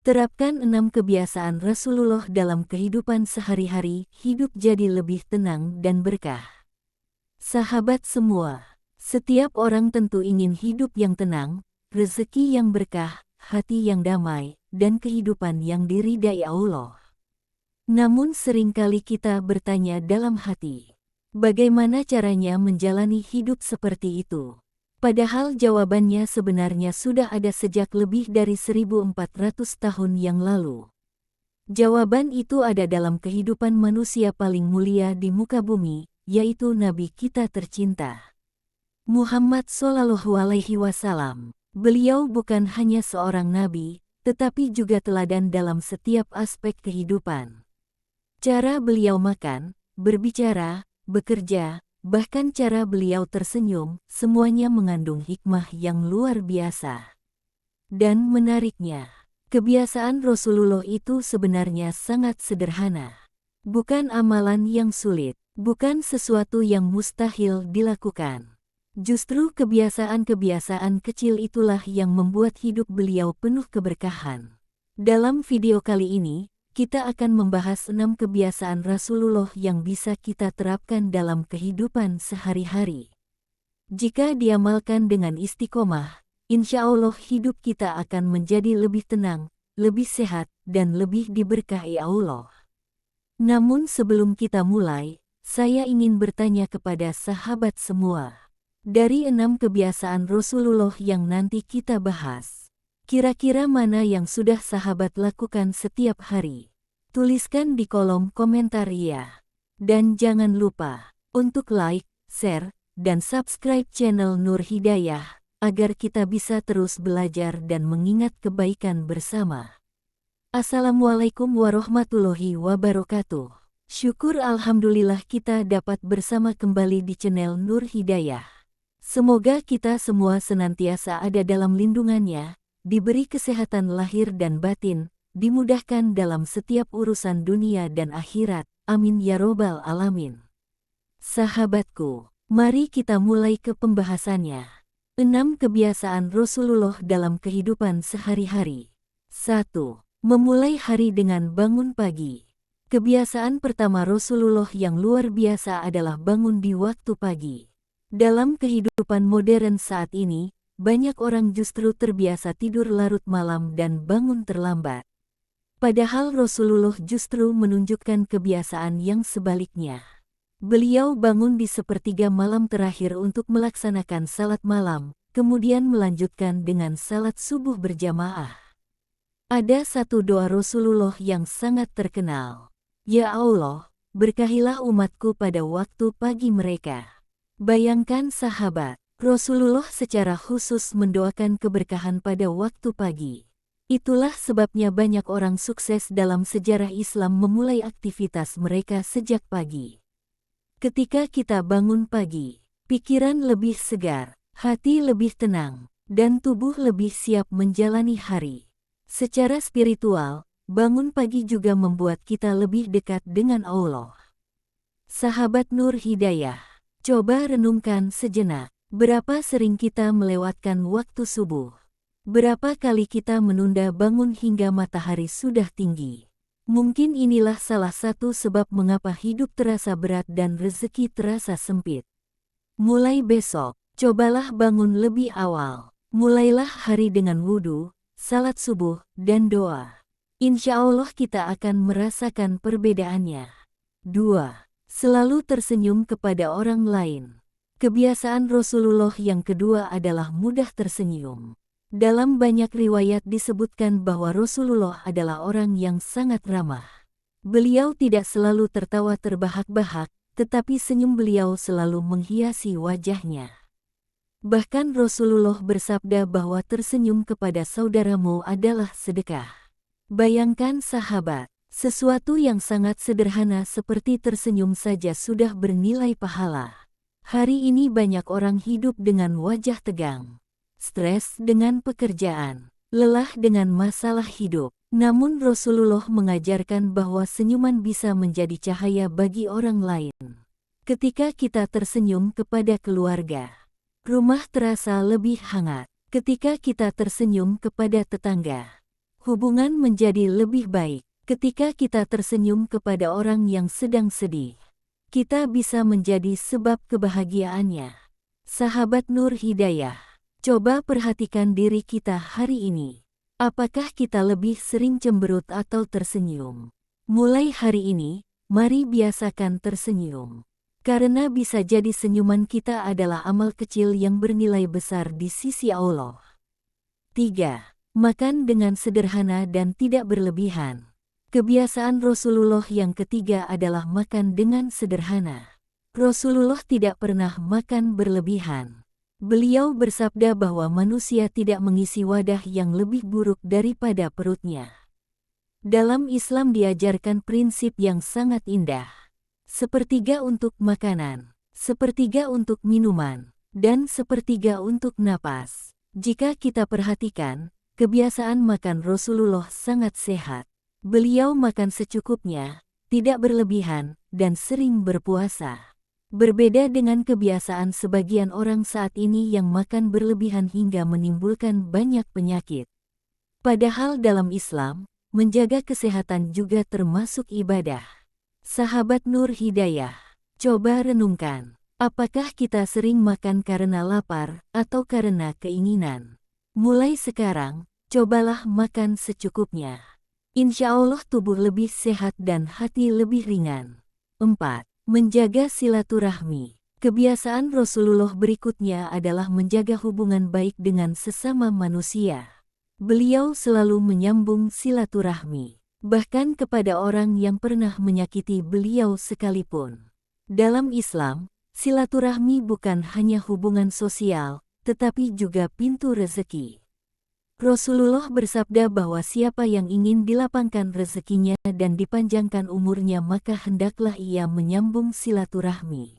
Terapkan 6 kebiasaan Rasulullah dalam kehidupan sehari-hari, hidup jadi lebih tenang dan berkah. Sahabat semua, setiap orang tentu ingin hidup yang tenang, rezeki yang berkah, hati yang damai, dan kehidupan yang diridai Allah. Namun seringkali kita bertanya dalam hati, bagaimana caranya menjalani hidup seperti itu? Padahal jawabannya sebenarnya sudah ada sejak lebih dari 1400 tahun yang lalu. Jawaban itu ada dalam kehidupan manusia paling mulia di muka bumi, yaitu Nabi kita tercinta, Muhammad Shallallahu Alaihi Wasallam. Beliau bukan hanya seorang nabi, tetapi juga teladan dalam setiap aspek kehidupan. Cara beliau makan, berbicara, bekerja, bahkan cara beliau tersenyum, semuanya mengandung hikmah yang luar biasa. Dan menariknya, kebiasaan Rasulullah itu sebenarnya sangat sederhana. Bukan amalan yang sulit, bukan sesuatu yang mustahil dilakukan. Justru kebiasaan-kebiasaan kecil itulah yang membuat hidup beliau penuh keberkahan. Dalam video kali ini, kita akan membahas 6 kebiasaan Rasulullah yang bisa kita terapkan dalam kehidupan sehari-hari. Jika diamalkan dengan istiqomah, insya Allah hidup kita akan menjadi lebih tenang, lebih sehat, dan lebih diberkahi Allah. Namun sebelum kita mulai, saya ingin bertanya kepada sahabat semua. Dari 6 kebiasaan Rasulullah yang nanti kita bahas, kira-kira mana yang sudah sahabat lakukan setiap hari? Tuliskan di kolom komentar ya. Dan jangan lupa untuk like, share, dan subscribe channel Nur Hidayah, agar kita bisa terus belajar dan mengingat kebaikan bersama. Assalamualaikum warahmatullahi wabarakatuh. Syukur alhamdulillah kita dapat bersama kembali di channel Nur Hidayah. Semoga kita semua senantiasa ada dalam lindungannya, diberi kesehatan lahir dan batin, dimudahkan dalam setiap urusan dunia dan akhirat. Amin ya robbal alamin. Sahabatku, mari kita mulai ke pembahasannya. 6 kebiasaan Rasulullah dalam kehidupan sehari-hari. 1. Memulai hari dengan bangun pagi. Kebiasaan pertama Rasulullah yang luar biasa adalah bangun di waktu pagi. Dalam kehidupan modern saat ini, banyak orang justru terbiasa tidur larut malam dan bangun terlambat. Padahal Rasulullah justru menunjukkan kebiasaan yang sebaliknya. Beliau bangun di sepertiga malam terakhir untuk melaksanakan salat malam, kemudian melanjutkan dengan salat subuh berjamaah. Ada satu doa Rasulullah yang sangat terkenal. Ya Allah, berkahilah umatku pada waktu pagi mereka. Bayangkan sahabat, Rasulullah secara khusus mendoakan keberkahan pada waktu pagi. Itulah sebabnya banyak orang sukses dalam sejarah Islam memulai aktivitas mereka sejak pagi. Ketika kita bangun pagi, pikiran lebih segar, hati lebih tenang, dan tubuh lebih siap menjalani hari. Secara spiritual, bangun pagi juga membuat kita lebih dekat dengan Allah. Sahabat Nur Hidayah, coba renungkan sejenak, berapa sering kita melewatkan waktu subuh? Berapa kali kita menunda bangun hingga matahari sudah tinggi? Mungkin inilah salah satu sebab mengapa hidup terasa berat dan rezeki terasa sempit. Mulai besok, cobalah bangun lebih awal. Mulailah hari dengan wudhu, salat subuh, dan doa. Insya Allah kita akan merasakan perbedaannya. 2. Selalu tersenyum kepada orang lain. Kebiasaan Rasulullah yang kedua adalah mudah tersenyum. Dalam banyak riwayat disebutkan bahwa Rasulullah adalah orang yang sangat ramah. Beliau tidak selalu tertawa terbahak-bahak, tetapi senyum beliau selalu menghiasi wajahnya. Bahkan Rasulullah bersabda bahwa tersenyum kepada saudaramu adalah sedekah. Bayangkan sahabat, sesuatu yang sangat sederhana seperti tersenyum saja sudah bernilai pahala. Hari ini banyak orang hidup dengan wajah tegang, stres dengan pekerjaan, lelah dengan masalah hidup. Namun Rasulullah mengajarkan bahwa senyuman bisa menjadi cahaya bagi orang lain. Ketika kita tersenyum kepada keluarga, rumah terasa lebih hangat. Ketika kita tersenyum kepada tetangga, Hubungan menjadi lebih baik. Ketika kita tersenyum kepada orang yang sedang sedih, kita bisa menjadi sebab kebahagiaannya. Sahabat Nur Hidayah, coba perhatikan diri kita hari ini. Apakah kita lebih sering cemberut atau tersenyum? Mulai hari ini, mari biasakan tersenyum. Karena bisa jadi senyuman kita adalah amal kecil yang bernilai besar di sisi Allah. 3. Makan dengan sederhana dan tidak berlebihan. Kebiasaan Rasulullah yang ketiga adalah makan dengan sederhana. Rasulullah tidak pernah makan berlebihan. Beliau bersabda bahwa manusia tidak mengisi wadah yang lebih buruk daripada perutnya. Dalam Islam diajarkan prinsip yang sangat indah. Sepertiga untuk makanan, sepertiga untuk minuman, dan sepertiga untuk napas. Jika kita perhatikan, kebiasaan makan Rasulullah sangat sehat. Beliau makan secukupnya, tidak berlebihan, dan sering berpuasa. Berbeda dengan kebiasaan sebagian orang saat ini yang makan berlebihan hingga menimbulkan banyak penyakit. Padahal dalam Islam, menjaga kesehatan juga termasuk ibadah. Sahabat Nur Hidayah, coba renungkan, apakah kita sering makan karena lapar atau karena keinginan? Mulai sekarang, cobalah makan secukupnya. Insya Allah tubuh lebih sehat dan hati lebih ringan. 4. Menjaga silaturahmi. Kebiasaan Rasulullah berikutnya adalah menjaga hubungan baik dengan sesama manusia. Beliau selalu menyambung silaturahmi, bahkan kepada orang yang pernah menyakiti beliau sekalipun. Dalam Islam, silaturahmi bukan hanya hubungan sosial, tetapi juga pintu rezeki. Rasulullah bersabda bahwa siapa yang ingin dilapangkan rezekinya dan dipanjangkan umurnya maka hendaklah ia menyambung silaturahmi.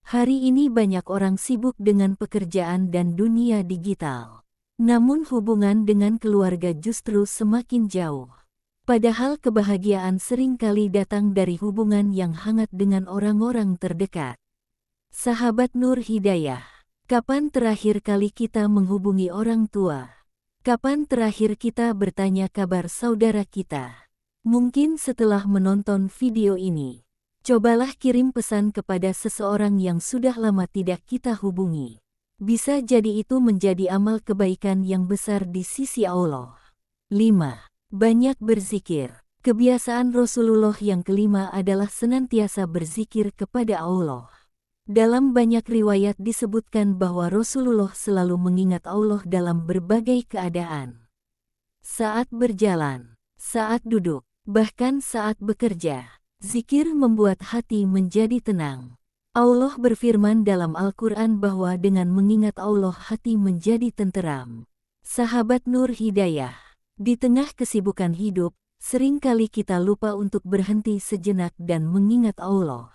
Hari ini banyak orang sibuk dengan pekerjaan dan dunia digital. Namun hubungan dengan keluarga justru semakin jauh. Padahal kebahagiaan seringkali datang dari hubungan yang hangat dengan orang-orang terdekat. Sahabat Nur Hidayah, kapan terakhir kali kita menghubungi orang tua? Kapan terakhir kita bertanya kabar saudara kita? Mungkin setelah menonton video ini, cobalah kirim pesan kepada seseorang yang sudah lama tidak kita hubungi. Bisa jadi itu menjadi amal kebaikan yang besar di sisi Allah. 5. Banyak berzikir. Kebiasaan Rasulullah yang kelima adalah senantiasa berzikir kepada Allah. Dalam banyak riwayat disebutkan bahwa Rasulullah selalu mengingat Allah dalam berbagai keadaan. Saat berjalan, saat duduk, bahkan saat bekerja, zikir membuat hati menjadi tenang. Allah berfirman dalam Al-Quran bahwa dengan mengingat Allah hati menjadi tenteram. Sahabat Nur Hidayah, di tengah kesibukan hidup, seringkali kita lupa untuk berhenti sejenak dan mengingat Allah.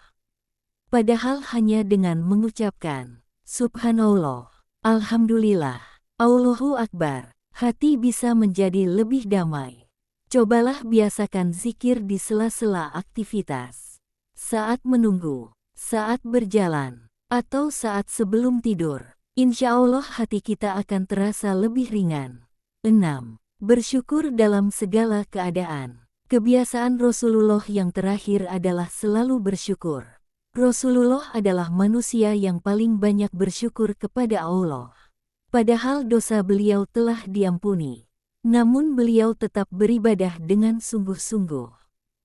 Padahal hanya dengan mengucapkan, Subhanallah, Alhamdulillah, Allahu Akbar, hati bisa menjadi lebih damai. Cobalah biasakan zikir di sela-sela aktivitas. Saat menunggu, saat berjalan, atau saat sebelum tidur, insya Allah hati kita akan terasa lebih ringan. 6. Bersyukur dalam segala keadaan. Kebiasaan Rasulullah yang terakhir adalah selalu bersyukur. Rasulullah adalah manusia yang paling banyak bersyukur kepada Allah. Padahal dosa beliau telah diampuni. Namun beliau tetap beribadah dengan sungguh-sungguh.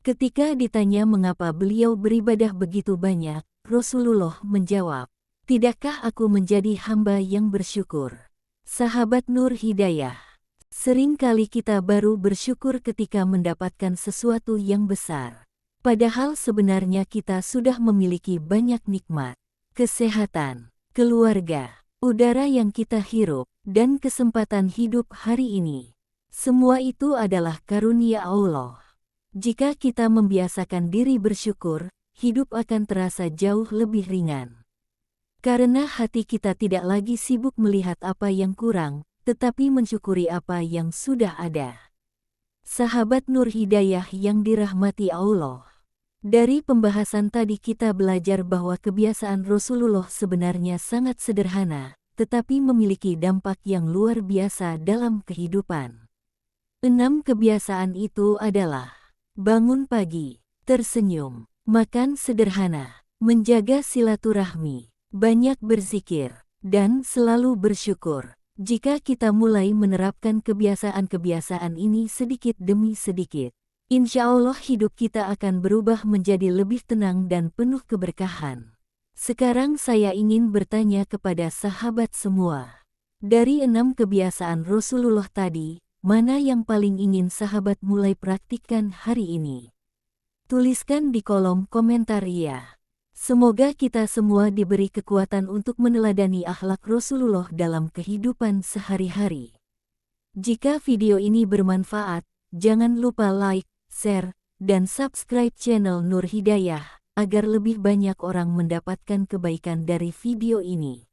Ketika ditanya mengapa beliau beribadah begitu banyak, Rasulullah menjawab, "Tidakkah aku menjadi hamba yang bersyukur?" Sahabat Nur Hidayah, seringkali kita baru bersyukur ketika mendapatkan sesuatu yang besar. Padahal sebenarnya kita sudah memiliki banyak nikmat, kesehatan, keluarga, udara yang kita hirup, dan kesempatan hidup hari ini. Semua itu adalah karunia Allah. Jika kita membiasakan diri bersyukur, hidup akan terasa jauh lebih ringan. Karena hati kita tidak lagi sibuk melihat apa yang kurang, tetapi mensyukuri apa yang sudah ada. Sahabat Nur Hidayah yang dirahmati Allah. Dari pembahasan tadi kita belajar bahwa kebiasaan Rasulullah sebenarnya sangat sederhana, tetapi memiliki dampak yang luar biasa dalam kehidupan. 6 kebiasaan itu adalah bangun pagi, tersenyum, makan sederhana, menjaga silaturahmi, banyak berzikir, dan selalu bersyukur. Jika kita mulai menerapkan kebiasaan-kebiasaan ini sedikit demi sedikit, insya Allah hidup kita akan berubah menjadi lebih tenang dan penuh keberkahan. Sekarang saya ingin bertanya kepada sahabat semua. Dari 6 kebiasaan Rasulullah tadi, mana yang paling ingin sahabat mulai praktikkan hari ini? Tuliskan di kolom komentar ya. Semoga kita semua diberi kekuatan untuk meneladani akhlak Rasulullah dalam kehidupan sehari-hari. Jika video ini bermanfaat, jangan lupa like, share, dan subscribe channel Nur Hidayah, agar lebih banyak orang mendapatkan kebaikan dari video ini.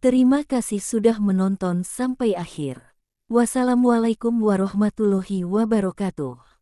Terima kasih sudah menonton sampai akhir. Wassalamualaikum warahmatullahi wabarakatuh.